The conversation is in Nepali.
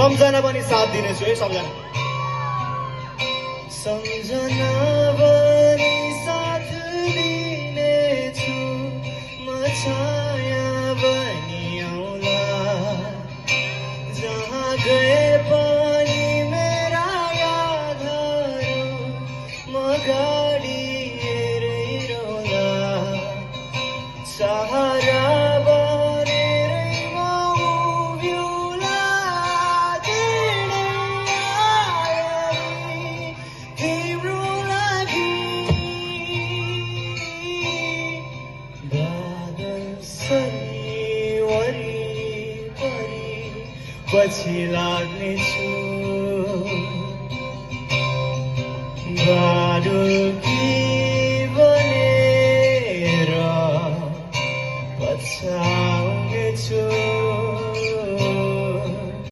सम्झना पनि साथ दिनेछु है सम्झना सम्झना पनि साथ दिनेछु म छाया पनि आउला जहाँ गए पनि मेरा यादहरू म गाडी हेरै रोला सहारा पछि लाग्नेछु बादल